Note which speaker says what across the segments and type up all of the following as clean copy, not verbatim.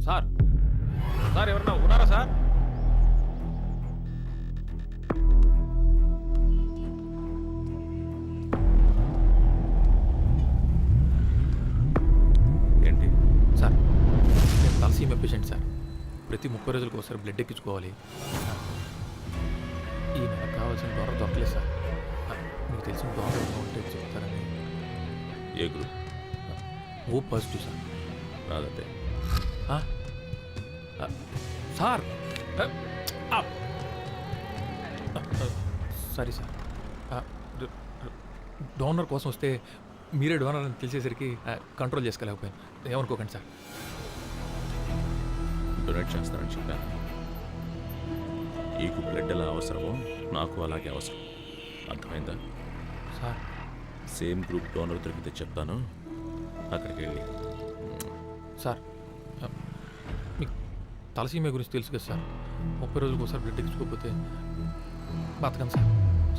Speaker 1: Sir sir ఎవరన్నా ఉన్నారా sir?
Speaker 2: ఏంటి
Speaker 1: సార్ నేను తలసీమ పేషెంట్ సార్. ప్రతి 30 రోజులకు ఒకసారి బ్లడ్ ఎక్కించుకోవాలి. ఈ నెలకు కావాల్సిన డోనర్ దొరకలేదు సార్. మీకు తెలిసిన డోనర్ ఏమైనా ఉంటే చెప్తారని.
Speaker 2: A group?
Speaker 1: O positive sir.
Speaker 2: రాదంటే
Speaker 1: సార్ సారీ సార్. డోనర్ కోసం వస్తే మీరే డోనర్ అని తెలిసేసరికి కంట్రోల్ చేసుకోలేకపోయాను. ఏమనుకోకండి సార్.
Speaker 2: డొనేట్ చేస్తానని చెప్పాను. నీకు బ్లడ్ ఎలా అవసరమో నాకు అలాగే అవసరం. అర్థమైందా?
Speaker 1: సార్
Speaker 2: సేమ్ గ్రూప్ డోనర్ దొరికితే చెప్తాను, అక్కడికి వెళ్ళి.
Speaker 1: సార్ మీకు తలసీమ గురించి తెలుసు కదా సార్. 30 రోజులకు ఒకసారి బ్లడ్ ఎక్కించుకోకపోతే బతకను సార్.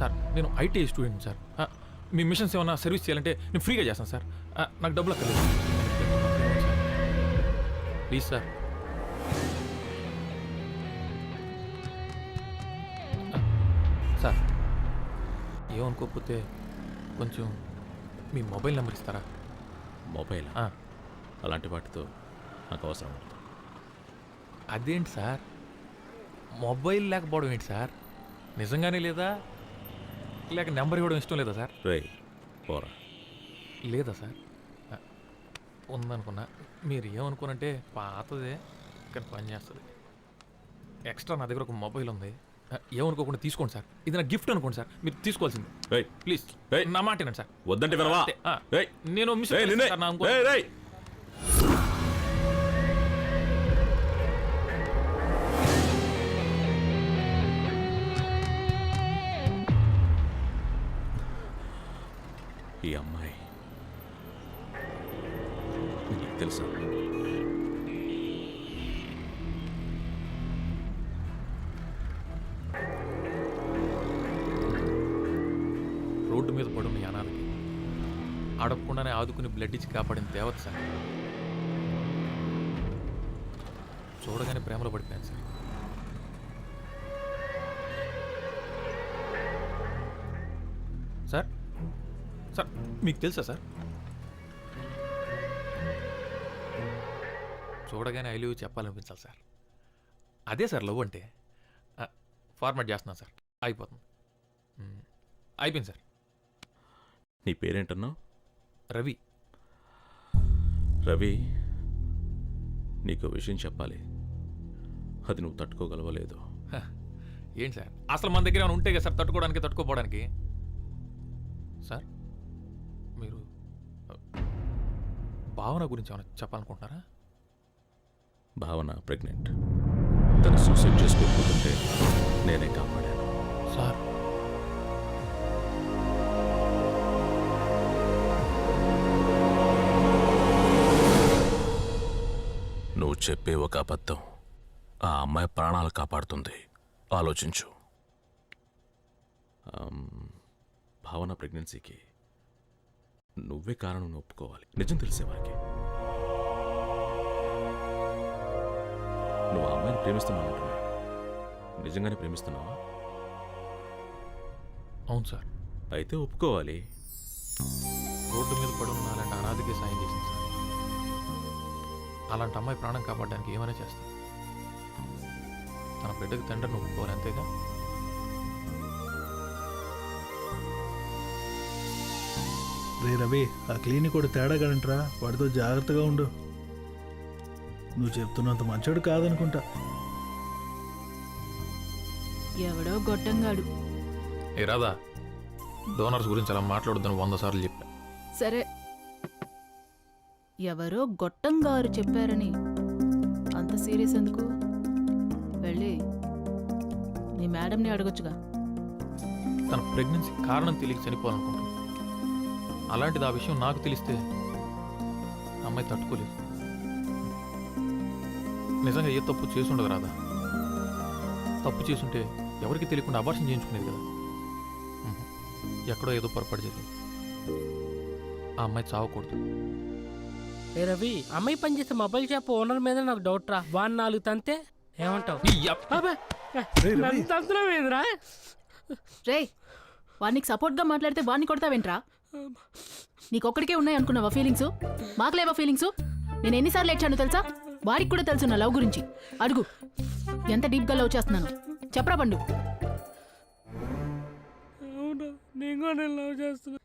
Speaker 1: సార్ నేను IT student sir. Me machines ఏమైనా సర్వీస్ చేయాలంటే నేను ఫ్రీగా చేస్తాను సార్. నాకు డబ్బులు అక్కర్లేదు. Please sir. సార్ ఏమనుకోకపోతే కొంచెం మీ మొబైల్ నెంబర్ ఇస్తారా?
Speaker 2: మొబైల్ అలాంటి వాటితో నాకు అవసరం ఉంటుంది.
Speaker 1: అదేంటి సార్, మొబైల్ లేకపోవడం ఏంటి సార్? నిజంగానే లేదా, లేక నెంబర్ ఇవ్వడం ఇష్టం లేదా సార్?
Speaker 2: రే పోరా.
Speaker 1: లేదా సార్? ఉందనుకున్నా. మీరు ఏమనుకోనంటే పాతదే కానీ పని చేస్తుంది. ఎక్స్ట్రా నా దగ్గర ఒక మొబైల్ ఉంది. ఏమనుకోకుండా తీసుకోండి సార్. ఇది నా గిఫ్ట్ అనుకోండి సార్. మీరు తీసుకోవాల్సింది. ప్లీజ్ నా మాట వినండి సార్.
Speaker 2: వద్దంటే వినవా?
Speaker 1: నేను మిస్
Speaker 2: ఈ అమ్మాయి నీకు తెలుసా?
Speaker 1: రోడ్డు మీద పడున్న యానాలకి అడగకుండానే ఆదుకుని బ్లడ్ ఇచ్చి కాపాడిన దేవత సార్. చూడగానే ప్రేమలో పడిపోయాను సార్. సార్ సార్ మీకు తెలుసా సార్? చూడగానే ఐ లవ్ యూ చెప్పాలనిపించాలి సార్. అదే సార్ లవ్ అంటే. ఫార్మాట్ చేస్తున్నాను సార్. అయిపోతుంది. అయిపోయింది సార్.
Speaker 2: నీ పేరేంటన్నావు?
Speaker 1: రవి.
Speaker 2: రవి, నీకు విషయం చెప్పాలి. అది నువ్వు తట్టుకోగలవలేదు.
Speaker 1: ఏంటి సార్, అసలు మన దగ్గర ఏమైనా ఉంటే కదా సార్ తట్టుకోవడానికి, తట్టుకోపోవడానికి. సార్ మీరు భావన గురించి ఏమైనా చెప్పాలనుకుంటున్నారా?
Speaker 2: భావన ప్రెగ్నెంట్. తను సూసైడ్ చేసుకోకపోతుంటే నేనే కాపాడాను.
Speaker 1: సార్
Speaker 2: నువ్వు చెప్పే ఒక అబద్ధం ఆ అమ్మాయి ప్రాణాలు కాపాడుతుంది. ఆలోచించు. భావన ప్రెగ్నెన్సీకి నువ్వే కారణం ఒప్పుకోవాలి. నిజం తెలిసేవారికి. నువ్వు ఆ అమ్మాయిని ప్రేమిస్తున్నావు అంటున్నా. నిజంగానే ప్రేమిస్తున్నావా?
Speaker 1: అవును సార్.
Speaker 2: అయితే ఒప్పుకోవాలి.
Speaker 1: రోడ్డు మీద పడున్న అలాంటి అనాథకి సాయం చేసింది సార్. అలాంటి అమ్మాయి ప్రాణం కాపాడడానికి ఏమైనా చేస్తాను. తన బిడ్డకి తండ్రిని ఒప్పుకోవాలి, అంతేగా.
Speaker 3: రే రవి, ఆ క్లినిక్ కూడా తేడాగాడంట్రా. వాడితో జాగ్రత్తగా ఉండు. నువ్వు చెప్తున్నంత మంచోడు కాదనుకుంటా.
Speaker 4: ఎవడో గొట్టంగాడు.
Speaker 1: ఏ రాదా, డోనర్స్ గురించి అలా మాట్లాడొద్దని 100 సార్లు చెప్పా.
Speaker 4: సరే, ఎవరో గొట్టంగారు చెప్పారని అంత సీరియస్ ఎందుకు? వెళ్ళి నీ మేడంని అడగొచ్చుగా.
Speaker 1: తన ప్రెగ్నెన్సీ కారణం తెలియక చనిపోవాలనుకుంటున్నాను. అలాంటిది ఆ విషయం నాకు తెలిస్తే అమ్మాయి తట్టుకోలేదు. నిజంగా ఏ తప్పు చేసుండదు రాదా. తప్పు చేసుంటే ఎవరికి తెలియకుండా అబార్షన్ చేయించుకునేది కదా. ఎక్కడో ఏదో పొరపాటు జరిగింది. ఆ అమ్మాయి చావకూడదు.
Speaker 5: ఏ రవి, అమ్మాయి పనిచేసే మొబైల్ షాప్ ఓనర్ మీద నాకు డౌట్ రా. వాన్ 4 తంతే ఏమంటావు?
Speaker 1: నీ యప్ప.
Speaker 5: అబ్బే,
Speaker 3: రేయ్ రవి.
Speaker 5: నన్ను తంతులేదురా?
Speaker 4: రే వాడికి సపోర్ట్గా మాట్లాడితే వాడిని కొడతావేంట్రా? నీకొక్కడికే ఉన్నాయి అనుకున్నావా ఫీలింగ్స్? మాకు లేవా ఫీలింగ్స్? నేను ఎన్నిసార్లు ఏడ్చాను తెలుసా? వాడికి కూడా తెలుసు నా లవ్ గురించి. అడుగు ఎంత డీప్గా లవ్ చేస్తున్నాను చెప్పరా పండు.
Speaker 5: అవునా, నేను కూడా నేను లవ్ చేస్తున్నా.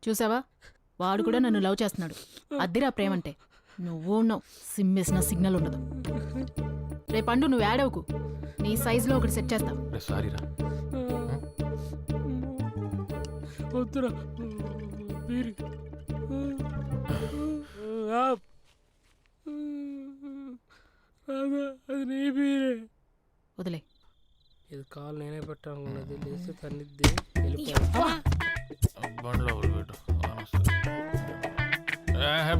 Speaker 4: చూసావా వాడు కూడా నన్ను లవ్ చేస్తున్నాడు. అద్దిరా ప్రేమంటే. నువ్వు ఉన్నావు సిమ్మేసిన సిగ్నల్ ఉండదు. రే పండు నువ్వు యాడ్ అవ్వకు. నీ సైజులో ఒకటి సెట్ చేస్తా.
Speaker 1: రే సారీ రా.
Speaker 5: వద్దురా బీరి. అది నీ బీరే.
Speaker 4: వదిలే.
Speaker 5: ఇది కాలు నేనే పెట్టాలన్నది. లేస్తే తన్నిద్ది వెళ్ళిపోయి.
Speaker 1: బండిలో పెట్టు.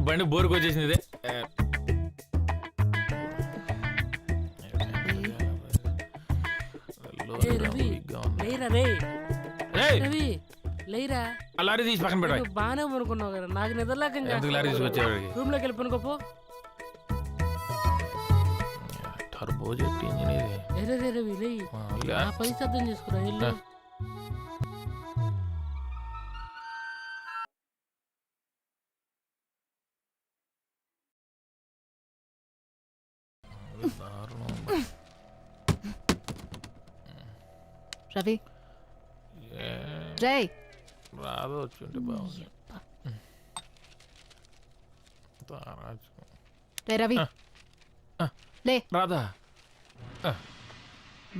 Speaker 1: బండి బోరుకు వచ్చేసింది ఇదే.
Speaker 5: ఏ రవి, లేరా రే. రవి లేరా.
Speaker 1: ఆ లారీ తీసి పక్కన పెట్టాలి.
Speaker 5: నువ్వు బాగానే అనుకున్నావు కదా, నాకు నిద్రలేక
Speaker 1: ఎందుకు లారీ తీసుకొచ్చేవాడికి?
Speaker 5: రూమ్ లోకి వెళ్ళిపోనుకోపో.
Speaker 1: టర్బో జెట్ ఇంజిన్ ఇది.
Speaker 5: రే రవి లే,
Speaker 1: మామూలుగా.
Speaker 5: ఆ పని సిద్ధం చేసుకురా వెళ్ళు.
Speaker 1: దారుణం.
Speaker 4: రవి
Speaker 1: ఏ,
Speaker 4: రే
Speaker 1: రాదు వచ్చుంటే బాగుంది. తారాజు.
Speaker 4: రే రవి లే.
Speaker 1: రాదా?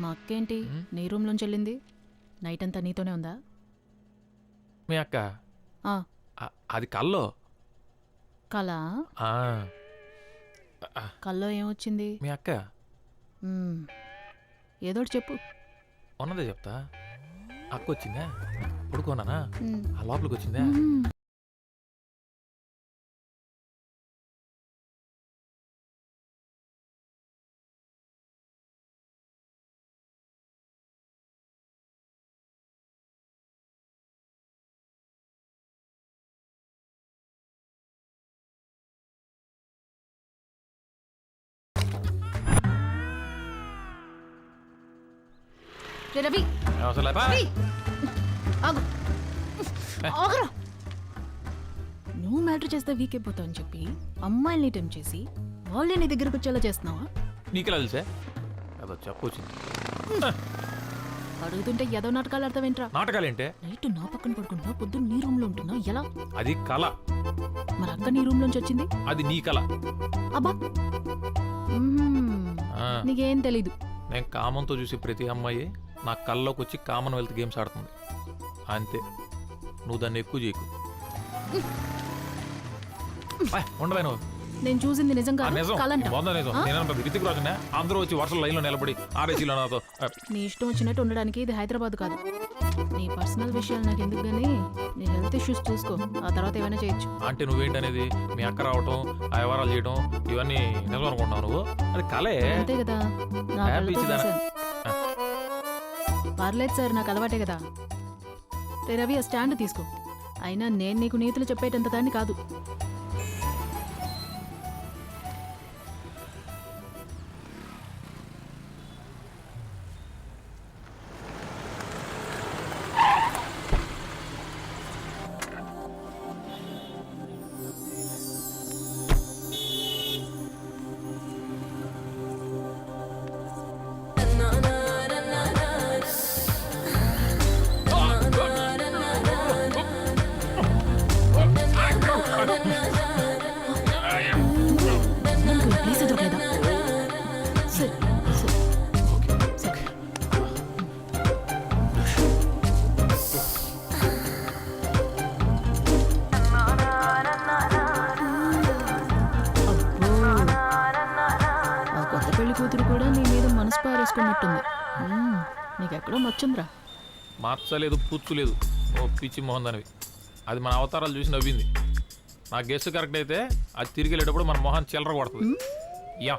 Speaker 4: మా అక్కేంటి నీ రూమ్లోంచి వెళ్ళింది? నైట్ అంతా నీతోనే ఉందా?
Speaker 1: మీ అక్క
Speaker 4: ఆ,
Speaker 1: అది కల్లో.
Speaker 4: కళ?
Speaker 1: ఆ,
Speaker 4: కల్లో ఏమొచ్చింది?
Speaker 1: మీ అక్క
Speaker 4: మ్మ్. ఏదోటి చెప్పు.
Speaker 1: ఉన్నదే చెప్తా. అక్క వచ్చిందా? పడుకోనానా?
Speaker 4: మ్మ్.
Speaker 1: ఆ లోపలికి వచ్చిందా?
Speaker 4: మ్మ్. రే రవి
Speaker 1: అసలు
Speaker 4: రవి! ఆగు. ఆగురా. నువ్వు మ్యాటర్ చేస్తే వీక్ అయిపోతావు అని చెప్పి అమ్మాయిల్ని టెంప్ చేసి వాళ్ళే నీ దగ్గరకు వచ్చేలా చేస్తున్నావా?
Speaker 1: నీకెలా తెలుసా? అదో చెప్పొచ్చింది.
Speaker 4: అడుగుతుంటే ఏదో నాటకాలు ఆడతావేంట్రా?
Speaker 1: నాటకాలేంటే?
Speaker 4: నైట్ నా పక్కన పడుకుంటున్నా, పొద్దున్న నీ రూమ్ లో ఉంటున్నా, ఎలా?
Speaker 1: అది కళ.
Speaker 4: మరి అక్క నీ రూమ్ లోంచి వచ్చింది?
Speaker 1: అది నీ కళ.
Speaker 4: అబ్బా మ్మ్.
Speaker 1: ఆ,
Speaker 4: నీకేం తెలీదు.
Speaker 1: నేను కామంతో చూసి ప్రతి అమ్మాయి నా కళ్ళలోకి వచ్చి కామన్వెల్త్ గేమ్స్ ఆడుతుంది అంతే. నువ్వు దాన్ని ఎక్కువ చేయకు. ఉండవే నువ్వు.
Speaker 4: నేను చూసింది నిజం
Speaker 1: ఆ,
Speaker 4: కాదు,
Speaker 1: నిజం.
Speaker 4: కలంట.
Speaker 1: వంద నిజం. నేనంత రితిక్ రాజునే. అందరూ వచ్చి వర్షం లైన్లో నిలబడి ఆర్ఏసీలో నాతో
Speaker 4: నీ ఇష్టం వచ్చినట్టు ఉండడానికి ఇది హైదరాబాద్ కాదు. నీ పర్సనల్ విషయాలు నాకు ఎందుకు గానీ నీ హెల్త్ ఇష్యూస్ చూసుకో, ఆ తర్వాత ఏమైనా చేయొచ్చు.
Speaker 1: అంటే నువ్వేంటనేది మీ అక్క రావటం, ఆ వ్యవహారాలు చేయడం ఇవన్నీ నిజం అనుకుంటున్నావు నువ్వు? అది కలే.
Speaker 4: అంతే కదా, నా
Speaker 1: హ్యాపీ
Speaker 4: కళ్ళతో
Speaker 1: ఇచ్చిదానా?
Speaker 4: చూశాను. పర్లేదు సార్, నాకు అలవాటే కదా. రే రవి, ఆ స్టాండ్ తీసుకో. అయినా నేను నీకు నీతులు చెప్పేటంత దాన్ని కాదు. ప్లీజ్ ఎదురులేదా? సరే సరే సరే. అబ్బో, ఆ కొత్త పెళ్లి కూతురు కూడా నీ మీద మనసు పారేసుకున్నట్టుంది. నీకెక్కడో మచ్చుందిరా.
Speaker 1: మార్చలేదు, పూర్చులేదు. ఓ పిచ్చి మొహం దానివి. అది మన అవతారాలు చూసి నవ్వింది. నా గెస్ట్ కరెక్ట్ అయితే అది తిరిగి వెళ్ళేటప్పుడు మన మొహాన్ని చిల్లర కొడుతుంది. యా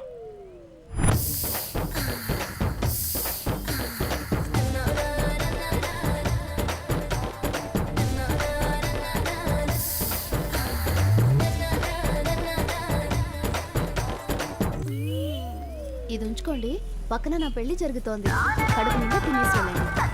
Speaker 6: ఇది ఉంచుకోండి, పక్కన నా పెళ్లి జరుగుతోంది. కడుపు నిండా తినేసి వెళ్ళండి.